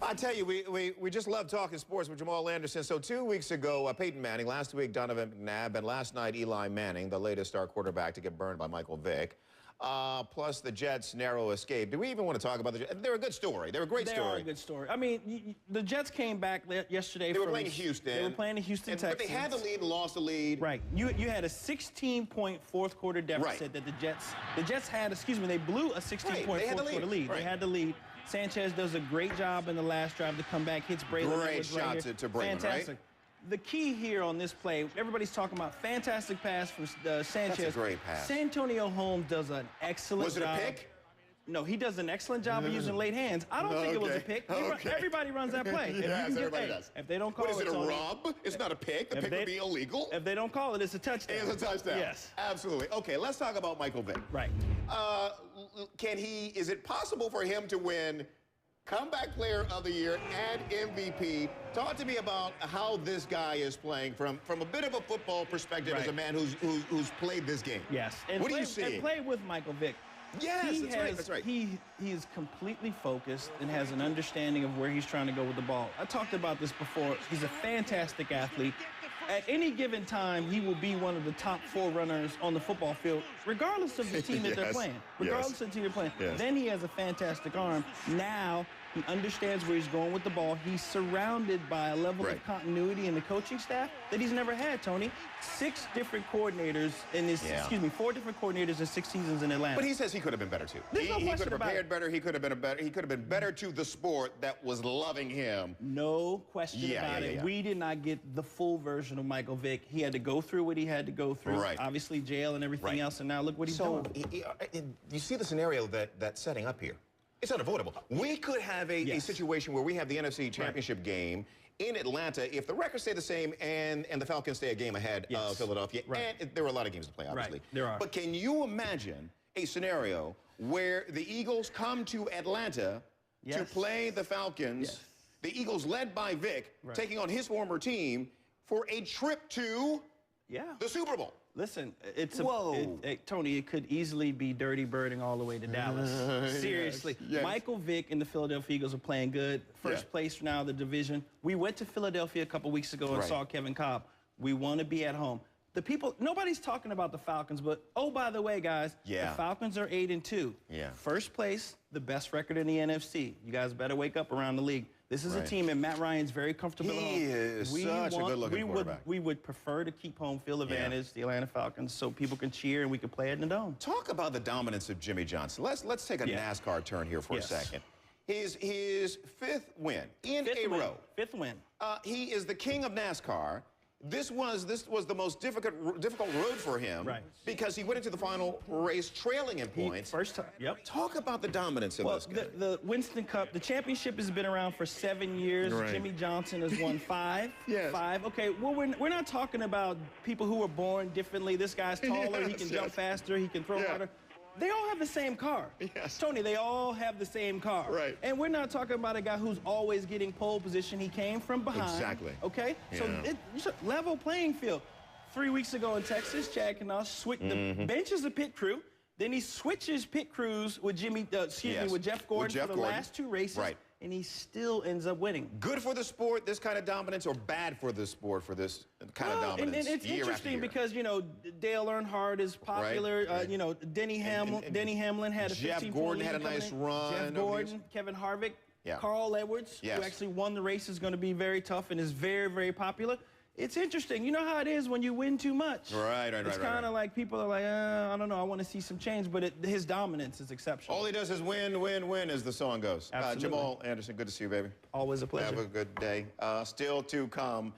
I tell you, we just love talking sports with Jamal Anderson. So 2 weeks ago, Peyton Manning, last week Donovan McNabb, and last night Eli Manning, the latest star quarterback to get burned by Michael Vick. Plus the Jets' narrow escape. Do we even want to talk about the Jets? They're a good story. They're a great story. They are a good story. I mean, the Jets came back yesterday. They were playing Houston. They were playing in Houston, Texas. But they had the lead and lost the lead. Right. You had a 16-point fourth quarter deficit that the Jets had, excuse me, they blew a 16-point fourth quarter lead. They had the lead. Sanchez does a great job in the last drive to come back, hits Braylon. Great shot to Braylon, fantastic. Right? The key here on this play, everybody's talking about fantastic pass from Sanchez. That's a great pass. Santonio Holmes does an excellent job. Was it a pick? No, he does an excellent job of using late hands. I don't think it was a pick. Everybody runs that play. Yes, everybody does. If they don't call it, what is it, a rub? It's not a pick. The pick would be illegal. If they don't call it, it's a touchdown. It's a touchdown. Yes. Absolutely. Okay, let's talk about Michael Vick. Right. Is it possible for him to win Comeback Player of the Year and MVP? Talk to me about how this guy is playing from a bit of a football perspective as a man who's played this game. Yes. And what do you see? And play with Michael Vick. Yes, that's right. He is completely focused and has an understanding of where he's trying to go with the ball. I talked about this before. He's a fantastic athlete. At any given time, he will be one of the top 4 runners on the football field, regardless of the team that they're playing. Regardless of the team they're playing. Then he has a fantastic arm. Now he understands where he's going with the ball. He's surrounded by a level of continuity in the coaching staff that he's never had, Tony. 6 different coordinators in this, 4 different coordinators in 6 seasons in Atlanta. But he says he could have been better too. There's no he question could have about prepared it. better. He could have been better. He could have been better to the sport that was loving him. No question about it. We did not get the full version of Michael Vick. He had to go through what he had to go through. Obviously jail and everything else, and now look what he's doing. You see the scenario that's setting up here. It's unavoidable. We could have a situation where we have the NFC Championship game in Atlanta if the records stay the same and the Falcons stay a game ahead of Philadelphia. And there are a lot of games to play, obviously. There are. But can you imagine a scenario where the Eagles come to Atlanta to play the Falcons, the Eagles led by Vick, taking on his former team for a trip to the Super Bowl? Listen, Tony, it could easily be dirty birding all the way to Dallas. Seriously. Michael Vick and the Philadelphia Eagles are playing good. First place now in the division. We went to Philadelphia a couple weeks ago and saw Kevin Cobb. We want to be at home. The people, nobody's talking about the Falcons, but oh, by the way, guys, the Falcons are 8-2. First place, the best record in the NFC. You guys better wake up around the league. This is a team, and Matt Ryan's very comfortable at home. He is such a good-looking quarterback. We would prefer to keep home field advantage, the Atlanta Falcons, so people can cheer and we can play it in the dome. Talk about the dominance of Jimmy Johnson. Let's take a NASCAR turn here for a second. His 5th win in a row. 5th win. He is the king of NASCAR. This was the most difficult road for him because he went into the final race trailing in points. First time. Talk about the dominance of this guy. The Winston Cup, the championship has been around for 7 years. Jimmy Johnson has won 5. 5. Okay, well, we're not talking about people who were born differently. This guy's taller, he can jump faster, he can throw harder. They all have the same car. Tony, they all have the same car. And we're not talking about a guy who's always getting pole position. He came from behind. Okay? So it's a level playing field. 3 weeks ago in Texas, Chad Knaus switched the benches of pit crew. Then he switches pit crews with with Jeff Gordon for the last 2 races. And he still ends up winning. Good for the sport, this kind of dominance, or bad for the sport for this kind of dominance? And it's interesting because, you know, Dale Earnhardt is popular. You know, Denny Hamlin had a 15-point Jeff Gordon had a nice run. Jeff Gordon, Kevin Harvick, Carl Edwards, who actually won the race, is going to be very tough and is very, very popular. It's interesting. You know how it is when you win too much. It's kind of like people are like, I don't know, I want to see some change, but his dominance is exceptional. All he does is win, win, win, as the song goes. Jamal Anderson, good to see you, baby. Always a pleasure. Have a good day. Still to come.